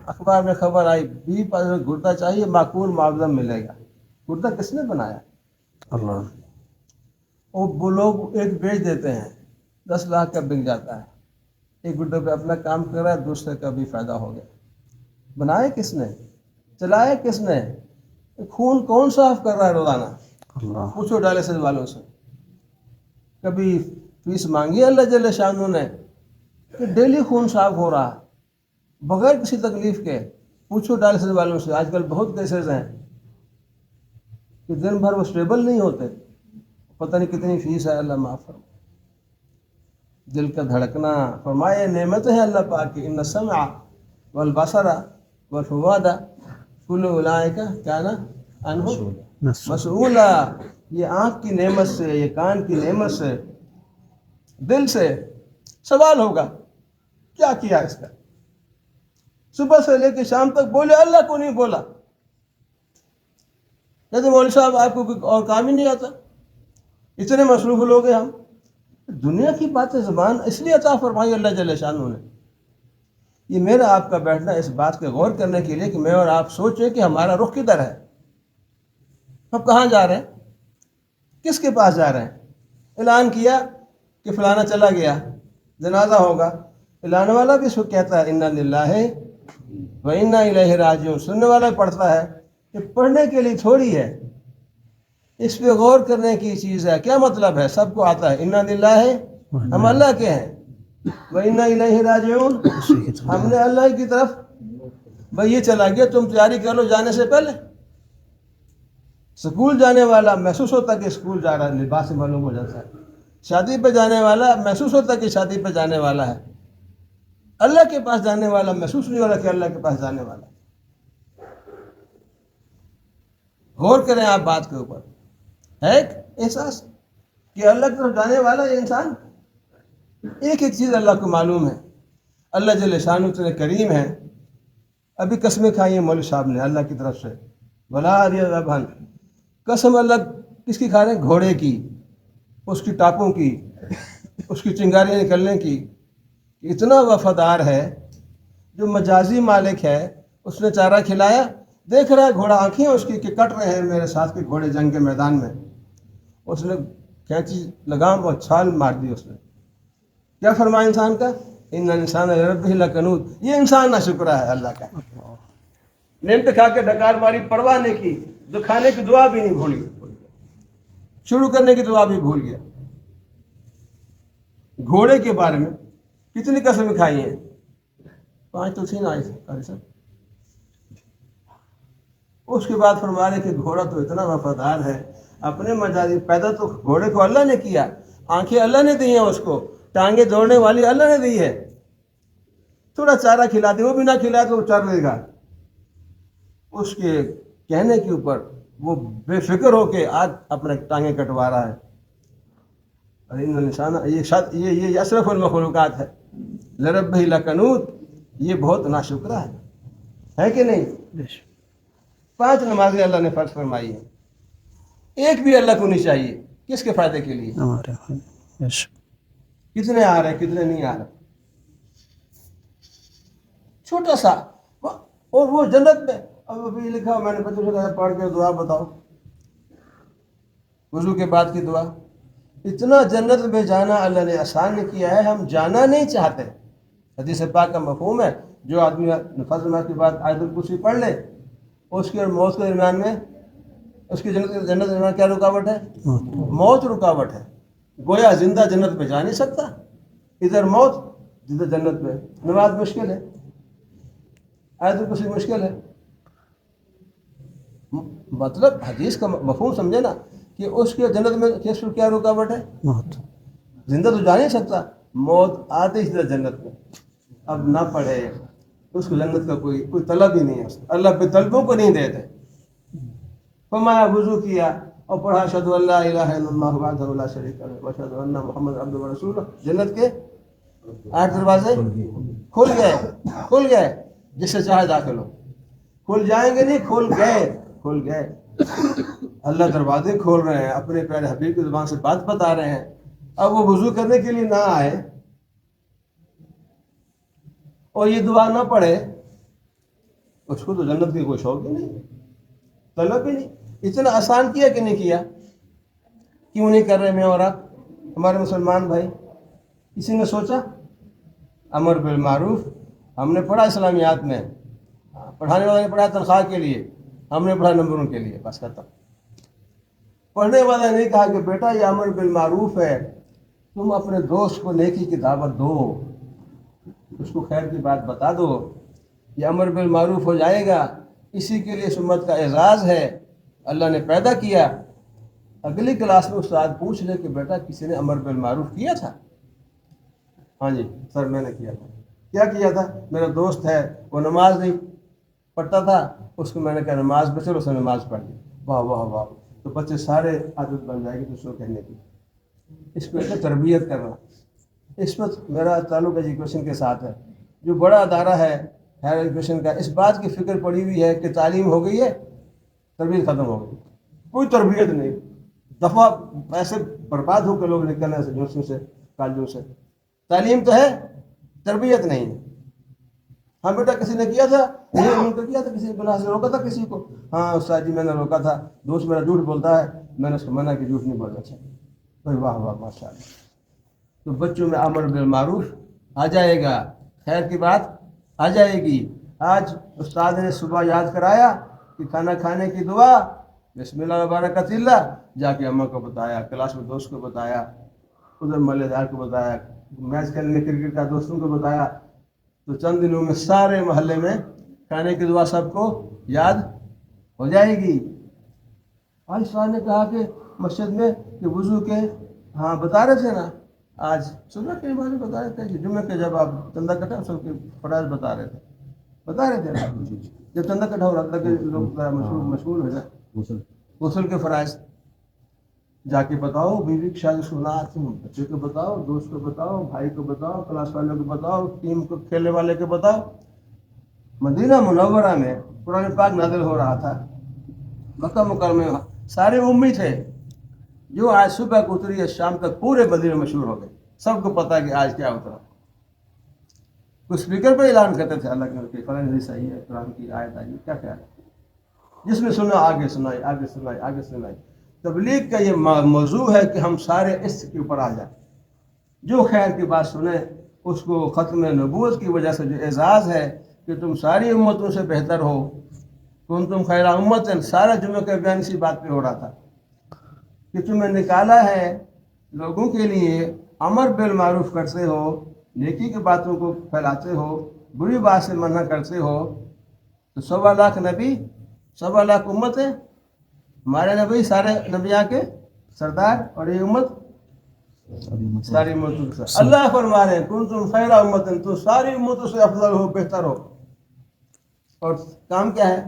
اخبار میں خبر آئی 20 گردہ چاہیے، معقول معاوضہ ملے گا. گردہ کس نے بنایا؟ اللہ. وہ لوگ ایک بیچ دیتے ہیں 10 لاکھ کا بک جاتا ہے. ایک گردے پہ اپنا کام کر رہا ہے، دوسرے کا بھی فائدہ ہو گیا. بنائے کس نے؟ چلائے کس نے؟ خون کون صاف کر رہا ہے روزانہ؟ اللہ. پوچھو ڈائلسس والوں سے. کبھی فیس مانگی اللہ جل شانہ نے کہ ڈیلی خون صاف ہو رہا ہے بغیر کسی تکلیف کے؟ پوچھو ڈائلسس والوں سے. آج کل بہت کیسز ہیں کہ دن بھر وہ اسٹیبل نہیں ہوتے، پتہ نہیں کتنی فیس ہے. اللہ معاف فرمائے. دل کا دھڑکنا، فرمائے نعمت ہے اللہ پاک کی. ان السمع والبصر والفؤاد کل اولئک کان عنہ مسئولا. یہ آنکھ کی نعمت سے، یہ کان کی نعمت سے، دل سے سوال ہوگا کیا کیا اس کا. صبح سے لے کے شام تک بولے اللہ کو نہیں بولا. کہتے مولوی صاحب آپ کو کوئی اور کام ہی نہیں آتا، اتنے مصروف لوگ ہیں ہم. دنیا کی باتیں زبان اس لیے عطا فرمائی اللہ جل شانہ نے. یہ میرا آپ کا بیٹھنا اس بات پہ غور کرنے کے لیے کہ میں اور آپ سوچیں کہ ہمارا رخ کدھر ہے. ہم کہاں جا رہے ہیں؟ کس کے پاس جا رہے ہیں؟ اعلان کیا کہ فلانا چلا گیا، جنازہ ہوگا. اعلان والا بھی کہتا ہے انا للہ و انا الیہ راجعون. سننے والا بھی پڑھتا ہے کہ پڑھنے کے لیے تھوڑی ہے، اس پہ غور کرنے کی چیز ہے. کیا مطلب ہے؟ سب کو آتا ہے انا للہ، ہم اللہ کے ہیں، و انا الیہ راجعون، ہم نے اللہ کی طرف. بھائی یہ چلا گیا، تم تیاری کر لو جانے سے پہلے. اسکول جانے والا محسوس ہوتا کہ اسکول جا رہا ہے، لباس سے معلوم ہو جاتا ہے. شادی پہ جانے والا محسوس ہوتا کہ شادی پہ جانے والا ہے. اللہ کے پاس جانے والا محسوس نہیں ہو رہا کہ اللہ کے پاس جانے والا. غور کریں آپ بات کے اوپر. ہے ایک احساس کہ اللہ کی طرف جانے والا یہ انسان. ایک ایک چیز اللہ کو معلوم ہے. اللہ جل شانہ اتنے کریم ہے. ابھی قسمیں کھائی ہیں مولوی صاحب نے اللہ کی طرف سے. ولا ریبن، قسم اللہ کس کی کھا رہے ہیں؟ گھوڑے کی، اس کی ٹاپوں کی، اس کی چنگاریاں نکلنے کی. اتنا وفادار ہے، جو مجازی مالک ہے اس نے چارہ کھلایا، دیکھ رہا ہے گھوڑا، آنکھیں اس کی کہ کٹ رہے ہیں میرے ساتھ کے گھوڑے جنگ کے میدان میں. اس نے کھینچی لگام اور چھال مار دی. اس نے کیا فرمایا انسان کا؟ ان انسان لربہ لکنود. یہ انسان نہ شکرا ہے اللہ کا. نعمت کھا کے ڈکار ماری، پرواہ نہیں کی، جو کھانے کی دعا بھی نہیں بھولی، شروع کرنے کی دعا بھی بھول گیا. گھوڑے کے بارے میں کتنی قسمیں کھائی ہیں؟ 5 تو تھی نا قاری صاحب. اس کے بعد فرما رہے کہ گھوڑا تو اتنا وفادار ہے. اپنے مجازی پیدا تو گھوڑے کو اللہ نے کیا، آنکھیں اللہ نے دی ہیں اس کو، ٹانگیں دوڑنے والی اللہ نے دی ہے. تھوڑا چارہ کھلا دے، وہ بھی نہ کھلا تو وہ چر لے گا. اس کے کہنے کے اوپر وہ بے فکر ہو کے آج اپنے ٹانگیں کٹوا رہا ہے. اور ان انسان یہ اشرف المخلوقات ہے. لربہ لکنود، یہ بہت ناشکرا ہے کہ نہیں؟ 5 نمازیں اللہ نے فرض فرمائی ہیں، ایک بھی اللہ کو نہیں چاہیے. کس کے فائدے کے لیے؟ کتنے آ رہے کتنے نہیں آ رہے. چھوٹا سا. اور وہ جنت میں اب ابھی لکھا میں نے بچوں سے کہا پڑھ کے دعا بتاؤ، وضو کے بعد کی دعا. اتنا جنت میں جانا اللہ نے آسان کیا ہے، ہم جانا نہیں چاہتے. حدیث پاک کا مفہوم ہے جو آدمی فجر نماز کے بعد آیت الکرسی پڑھ لے، اس کی اور موت کے درمیان میں، اس کی جنت کے درمیان کیا رکاوٹ ہے؟ موت رکاوٹ ہے. گویا زندہ جنت میں جا نہیں سکتا. ادھر موت، ادھر جنت میں. نماز مشکل ہے، آیت الکرسی مشکل ہے. مطلب حدیث کا مفہوم سمجھے نا کہ اس کے جنت میں کیا رکاوٹ ہے؟ موت. زندہ تو جا نہیں سکتا، موت آتے ہی جنت میں. اب نہ پڑھے، اس کو جنت کا کوئی طلب ہی نہیں ہے. اللہ پہ طلبوں کو نہیں دیتے. فرمایا وضو کیا اور پڑھا اشہد ان لا الہ الا اللہ وحدہ لا شریک لہ واشہد ان محمد عبدہ ورسولہ. جنت کے 8 دروازے کھل گئے. جس سے چاہے داخل ہو. کھل جائیں گے نہیں، کھل گئے. اللہ دروازے کھول رہے ہیں، اپنے پیارے حبیب کی زبان سے بات بتا رہے ہیں. اب وہ وضو کرنے کے لیے نہ آئے اور یہ دعا نہ پڑھے اس کو تو جنت کی کوئی شوق ہی نہیں، طلب ہی نہیں. اتنا آسان کیا کہ نہیں کیا؟ کیوں نہیں کر رہے میں اور آپ ہمارے مسلمان بھائی؟ کسی نے سوچا؟ امر بالمعروف ہم نے پڑھا اسلامیات میں، پڑھانے والے نے پڑھا تنخواہ کے لیے، ہم نے پڑھا نمبروں کے لیے، بس ختم. پڑھنے والا نے کہا کہ بیٹا یہ امر بالمعروف ہے، تم اپنے دوست کو نیکی کی دعوت دو، اس کو خیر کی بات بتا دو، یہ امر بالمعروف ہو جائے گا. اسی کے لیے اس امت کا اعزاز ہے، اللہ نے پیدا کیا. اگلی کلاس میں استاد پوچھ لے کہ بیٹا کسی نے امر بالمعروف کیا تھا؟ ہاں جی سر میں نے کیا تھا. کیا کیا تھا؟ میرا دوست ہے وہ نماز نہیں پڑھتا تھا، اس کو میں نے کہا نماز پڑھ، اس نے نماز پڑھ لی. واہ واہ واہ. تو بچے سارے عادت بن جائے گی دوسروں کہنے کی. اس کو ایسے تربیت کرنا. اس وقت میرا تعلق ایجوکیشن کے ساتھ ہے. جو بڑا ادارہ ہے ہائر ایجوکیشن کا، اس بات کی فکر پڑی ہوئی ہے کہ تعلیم ہو گئی ہے، تربیت ختم ہو گئی، کوئی تربیت نہیں. دفعہ پیسے برباد ہو کے لوگ نکل رہے ہیں یونیورسٹیوں سے، کالجوں سے. تعلیم تو ہے، تربیت نہیں. ہاں بیٹا کسی نے کیا تھا، کیا تھا کسی نے گناہ سے روکا تھا کسی کو؟ ہاں استاد جی میں نے روکا تھا، دوست میرا جھوٹ بولتا ہے، میں نے اس کو منع کہ جھوٹ نہیں بولنا چاہیے. واہ واہ ماشاء اللہ. تو بچوں میں امر بالمعروف آ جائے گا، خیر کی بات آ جائے گی. آج استاد نے صبح یاد کرایا کہ کھانا کھانے کی دعا بسم اللہ وبارکۃ اللہ، جا کے اماں کو بتایا، کلاس میں دوست کو بتایا، ادھر محلے دار کو بتایا، میچ کھیلنے کرکٹ کا دوستوں کو بتایا. تو چند دنوں میں سارے محلے میں کھانے کی دعا سب کو یاد ہو جائے گی. آج استاد نے کہا کہ مسجد میں کہ وضو کے ہاں بتا رہے تھے نا، آج صبح کے بارے بتا رہے تھے کہ جمعے کے جب آپ چندہ کٹا سب کے فرائض بتا رہے تھے نا. جب چندہ کٹا ہو رہا تھا کہ لوگ مشغول ہو جائے غسل کے فرائض، جا کے بتاؤ بیوی کی شادی سنات، بچے کو بتاؤ، دوست کو بتاؤ، بھائی کو بتاؤ، کلاس والوں کو بتاؤ، ٹیم کو کھیلنے والے کو بتاؤ. مدینہ منورہ میں قرآن پاک نازل ہو رہا تھا، مکہ مکرمہ میں سارے امی تھے. جو آج صبح کو اتری ہے شام تک پورے مدینہ مشہور ہو گئے، سب کو پتا کہ آج کیا اترا. کچھ اسپیکر پہ اعلان کرتے تھے اللہ کے فلاں حدیث صحیح ہے، قرآن کی آیت آئی، کیا خیال ہے؟ جس نے سنا آگے سنائی، آگے سنائی، آگے سنائی. تبلیغ کا یہ موضوع ہے کہ ہم سارے اس کے اوپر آ جائیں. جو خیر کی بات سنیں اس کو ختم نبوت کی وجہ سے جو اعزاز ہے کہ تم ساری امتوں سے بہتر ہو، کنتم خیر امت، سارا جمعہ کا بیان اسی بات پہ ہو رہا تھا کہ تمہیں نکالا ہے لوگوں کے لیے، امر بالمعروف کرتے ہو، نیکی کی باتوں کو پھیلاتے ہو، بری بات سے منع کرتے ہو. تو 1.25 لاکھ نبی، 1.25 لاکھ امتیں، ہمارے نبی سارے نبیاں کے سردار، اور یہ امت ساری امتوں سے. اللہ فرما رہے ہیں کنتم خیر امت، تو ساری امتوں سے افضل ہو، بہتر ہو. اور کام کیا ہے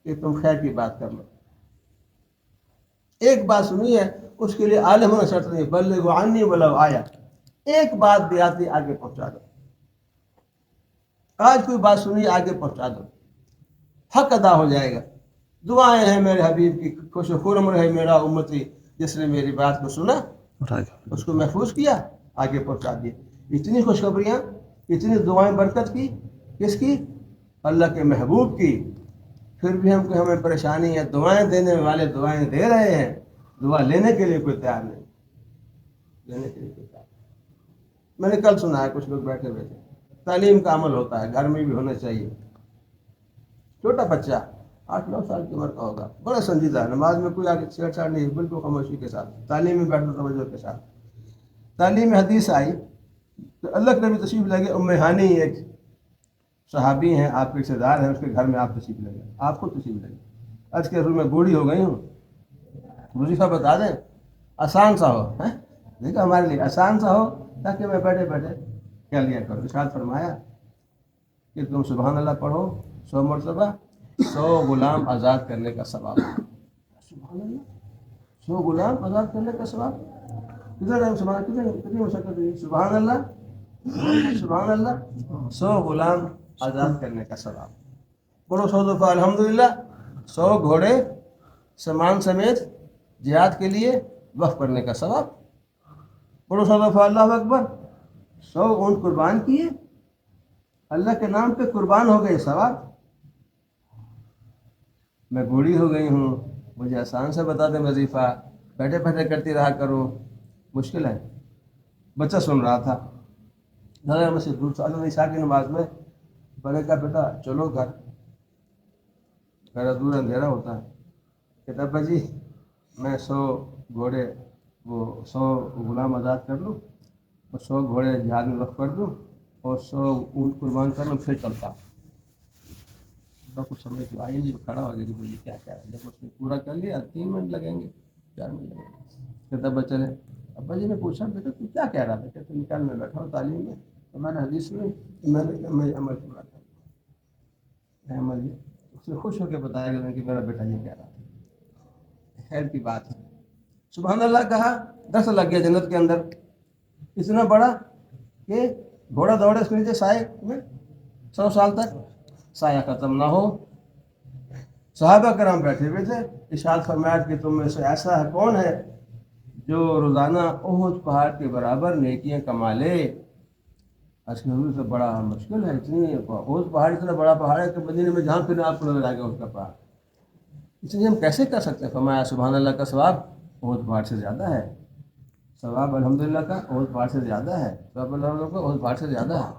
کہ تم خیر کی بات کر لو. ایک بات سنی ہے اس کے لیے عالم ہونا شرط نہیں، بلغوا عنی ولو آیا. ایک بات بھی آتی آگے پہنچا دو. آج کوئی بات سنی آگے پہنچا دو، حق ادا ہو جائے گا. دعائیں ہیں میرے حبیب کی، خوش خرم رہے میرا امتی، جس نے میری بات کو سنا اس کو محفوظ کیا، آگے پہنچا دیا. اتنی خوشخبریاں، اتنی دعائیں برکت کی، کس کی؟ اللہ کے محبوب کی. پھر بھی ہمیں پریشانی ہے، دعائیں دینے والے دعائیں دے رہے ہیں، دعا لینے کے لیے کوئی تیار نہیں. لینے کے لیے کوئی تیار نہیں. میں نے کل سنا ہے کچھ لوگ بیٹھے ہوئے تھے، تعلیم کا عمل ہوتا ہے گھر میں بھی ہونا چاہیے. چھوٹا بچہ 8-9 سال کی عمر کا ہوگا، بڑا سنجیدہ ہے، نماز میں کوئی آگے چھیڑ چھاڑ نہیں، بالکل خاموشی کے ساتھ تعلیم میں بیٹھنا، توجہ کے ساتھ. تعلیم حدیث آئی تو اللہ کے نبی تشریف لگے. ام ہانی ایک صحابی ہیں، آپ کے رشتے دار ہیں، اس کے گھر میں آپ تشریف لگے، آپ کو تشریف لگے. آج کے میں بوڑھی ہو گئی ہوں، وظیفہ بتا دیں آسان سا ہو، دیکھو ہمارے لیے آسان سا ہو تاکہ میں بیٹھے بیٹھے کیا لیا کروں. ارشاد فرمایا کہ تم سبحان اللہ پڑھو 100 مرتبہ، 100 غلام آزاد کرنے کا ثواب. سبحان اللہ، 100 غلام آزاد کرنے کا ثواب. کتنی مشقت ہے. سبحان اللہ، سبحان اللہ، 100 غلام آزاد کرنے کا ثواب. پڑھو 100 دفعہ الحمدللہ، 100 گھوڑے سامان سمیت جہاد کے لیے وقف کرنے کا ثواب. پڑھو 100 دفعہ اللہ اکبر، 100 اونٹ قربان کیے، اللہ کے نام پہ قربان ہو گئے، ثواب. میں بوڑھی ہو گئی ہوں، مجھے آسان سے بتا دیں وظیفہ، بیٹھے بیٹھے کرتی رہا کروں، مشکل ہے۔ بچہ سن رہا تھا، نظر میں سے دور سالوں عشاء کی نماز میں میں نے کہا بیٹا چلو گھر، دور اندھیرا ہوتا ہے۔ کہتا ابا جی میں 100 گھوڑے وہ 100 غلام آزاد کر لوں اور 100 گھوڑے جہاد میں وقف کر دوں اور 100 اونٹ قربان کر لوں، پھر چلتا ہوں۔ کچھ سمجھ تو آئی نہیں، کھڑا ہو گیا کہ بولیے کیا کہہ رہا ہے، جب اس نے پورا کر لیا 3 منٹ لگیں گے، 4 منٹ لگیں گے۔ کہتا ابا چلے۔ ابا جی نے پوچھا بیٹا تو کیا کہہ رہا تھا؟ کہتے نکال میں بیٹھا ہوں تعلیم میں، تو میں نے حدیث میں میں نے کہا میں عمل پورا کر میں عمل یہ اس نے خوش ہو کے بتایا کہ میرا بیٹا یہ کہہ رہا تھا۔ خیر کی بات ہے، سبحان اللہ کہا، درس لگ گیا جنت کے اندر اتنا بڑا کہ گھوڑا دوڑے اس کے نیچے سائے میں 100 سال تک سایہ ختم نہ ہو۔ صحابہ کرام بیٹھے ہوئے تھے، ارشاد فرمایا کہ تم میں سے ایسا ہے کون ہے جو روزانہ احد پہاڑ کے برابر نیکیاں کما لے۔ آج کے حضور سے بڑا مشکل ہے، اتنی احد پہاڑ اتنا بڑا پہاڑ ہے کہ مدینے میں جہاں پھر آپ کو نظر آئے گا اس کا پہاڑ، اس لیے ہم کیسے کر سکتے ہیں؟ فرمایا سبحان اللہ کا ثواب احد پہاڑ سے زیادہ ہے، ثواب الحمدللہ کا احد پہاڑ سے زیادہ ہے، ثواب اللہ کا احد پہاڑ سے زیادہ ہے۔